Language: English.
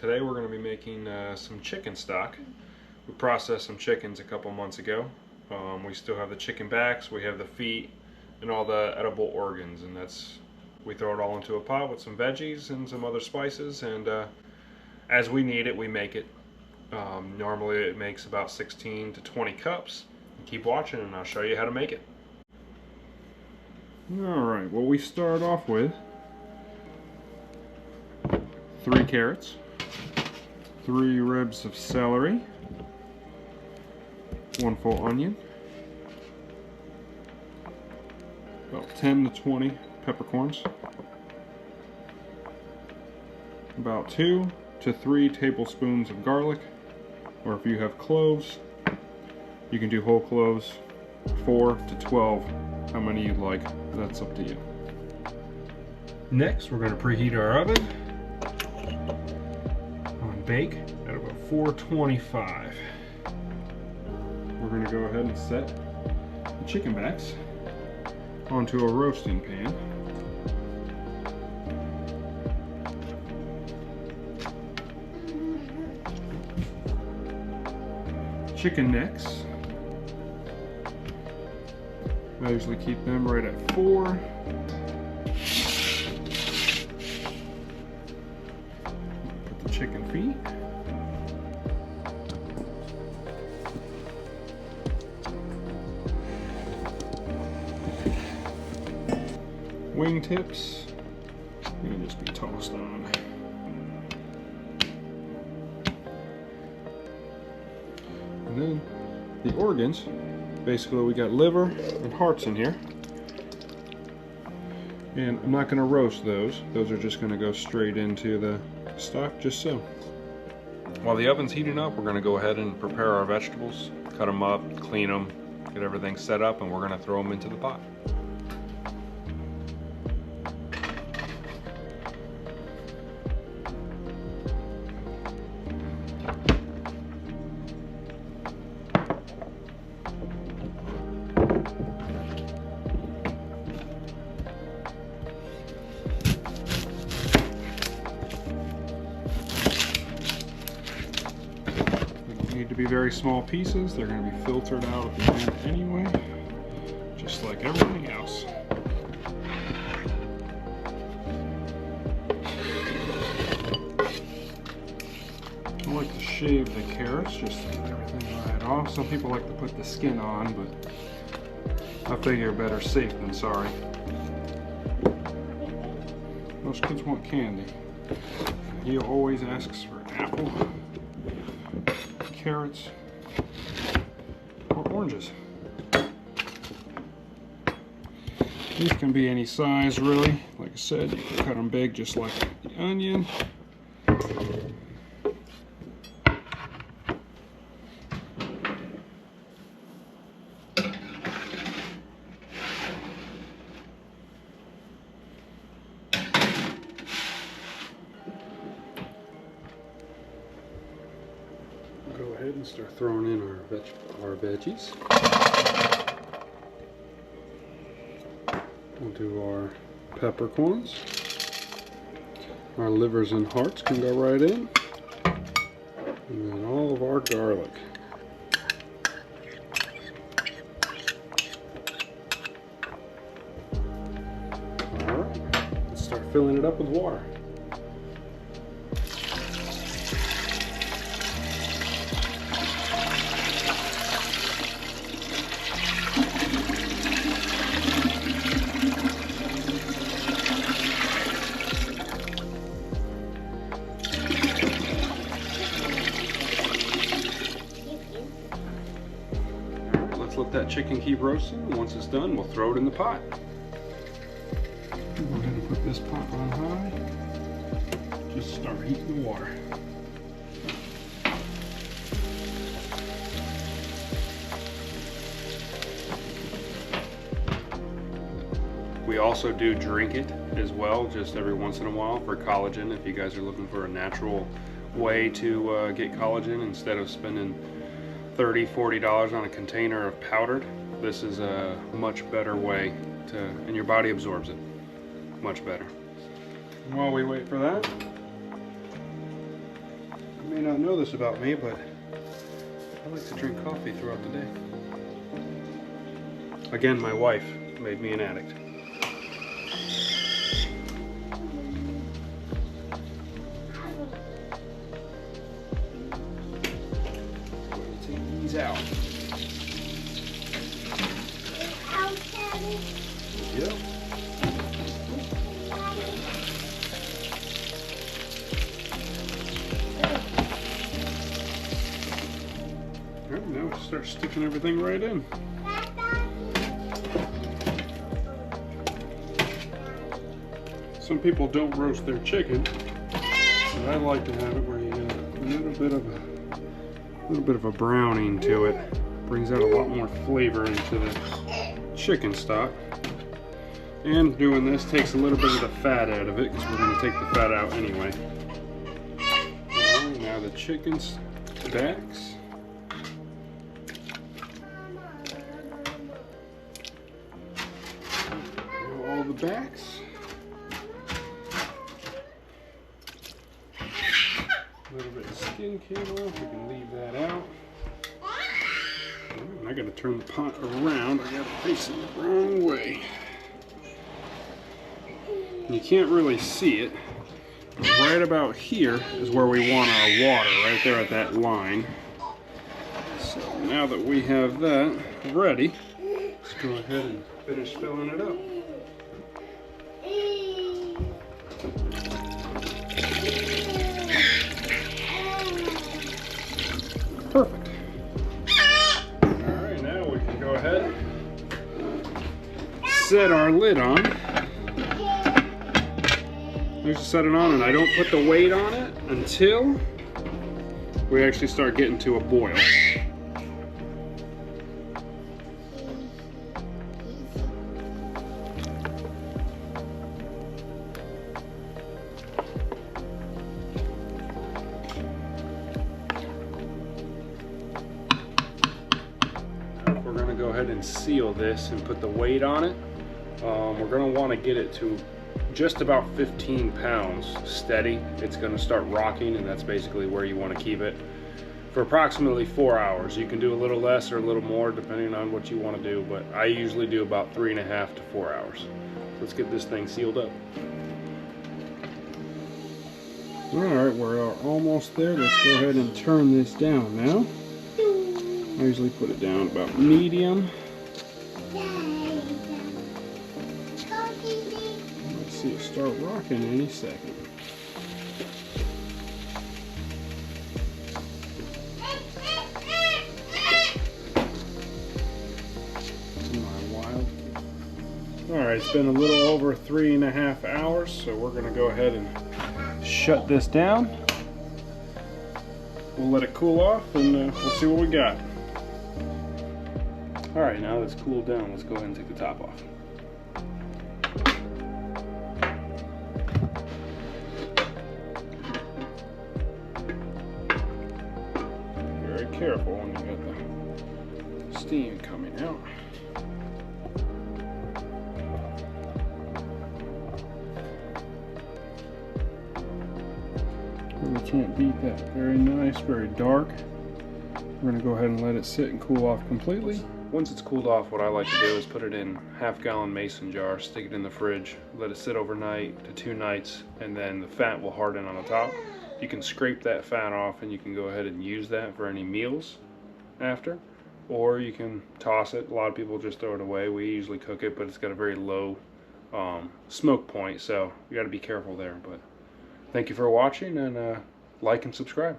Today we're going to be making some chicken stock. We processed some chickens a couple months ago. We still have the chicken backs, we have the feet, and all the edible organs, and we throw it all into a pot with some veggies and some other spices, and as we need it, we make it. Normally it makes about 16 to 20 cups. Keep watching and I'll show you how to make it. Alright, well, we start off with 3 carrots, 3 ribs of celery, 1 full onion, about 10 to 20 peppercorns, about 2 to 3 tablespoons of garlic, or if you have cloves, you can do whole cloves, 4 to 12, how many you'd like, that's up to you. Next, we're going to preheat our oven on bake at about 425. We're going to go ahead and set the chicken backs onto a roasting pan. Chicken necks, I usually keep them right at 4. Put the chicken feet. Wing tips, gonna just be tossed on. And then the organs, basically we got liver and hearts in here. And I'm not gonna roast those. Those are just gonna go straight into the stock, just so. While the oven's heating up, we're gonna go ahead and prepare our vegetables, cut them up, clean them, get everything set up, and we're gonna throw them into the pot. Need to be very small pieces. They're going to be filtered out at the end anyway, just like everything else. I like to shave the carrots just to get everything right off. Some people like to put the skin on, but I figure better safe than sorry. Most kids want candy. He always asks for apple, carrots, or oranges. These can be any size, really. Like I said, you can cut them big just like the onion. Go ahead and start throwing in our veggies. We'll do our peppercorns. Our livers and hearts can go right in. And then all of our garlic. Alright, let's start filling it up with water. Let that chicken keep roasting. Once it's done, we'll throw it in the pot. Go ahead and put this pot on high. Just start heating the water. We also do drink it as well, just every once in a while for collagen. If you guys are looking for a natural way to get collagen instead of spending $30–40 on a container of powdered, this is a much better way to, and your body absorbs it much better. While we wait for that, not know this about me, but I like to drink coffee throughout the day. Again, my wife made me an addict. Take these out. Yep. Alright, now we'll start sticking everything right in. Some people don't roast their chicken, but I like to have it where you get a little bit of a browning to it. Brings out a lot more flavor into the chicken stock. And doing this takes a little bit of the fat out of it, because we're going to take the fat out anyway. Alright, now the chicken's backs. Now all the backs. A little bit of skin came off, we can leave that out. And I got to turn the pot around, I got it facing the wrong way. You can't really see it. Right about here is where we want our water, right there at that line. So now that we have that ready, let's go ahead and finish filling it up. Perfect. Alright, now we can go ahead, set our lid on. I just set it on, and I don't put the weight on it until we actually start getting to a boil. We're going to go ahead and seal this and put the weight on it. We're going to want to get it to just about 15 pounds steady. It's going to start rocking, and that's basically where you want to keep it for approximately 4 hours. You can do a little less or a little more depending on what you want to do, but I usually do about 3.5 to 4 hours. Let's get this thing sealed up. Alright, we're almost there. Let's go ahead and turn this down now. I usually put it down about medium. See it start rocking any second. Alright, it's been a little over 3.5 hours, so we're going to go ahead and shut this down. We'll let it cool off, and we'll see what we got. Alright, now that it's cooled down, let's go ahead and take the top off. Careful when you get the steam coming out. We can't beat that. Very nice, very dark. We're going to go ahead and let it sit and cool off completely. Once it's cooled off, what I like to do is put it in half-gallon mason jar, stick it in the fridge, let it sit overnight to 2 nights, and then the fat will harden on the top. You can scrape that fat off, and you can go ahead and use that for any meals after, or you can toss it. A lot of people just throw it away. We usually cook it, but it's got a very low smoke point, so you got to be careful there. But thank you for watching, and like and subscribe.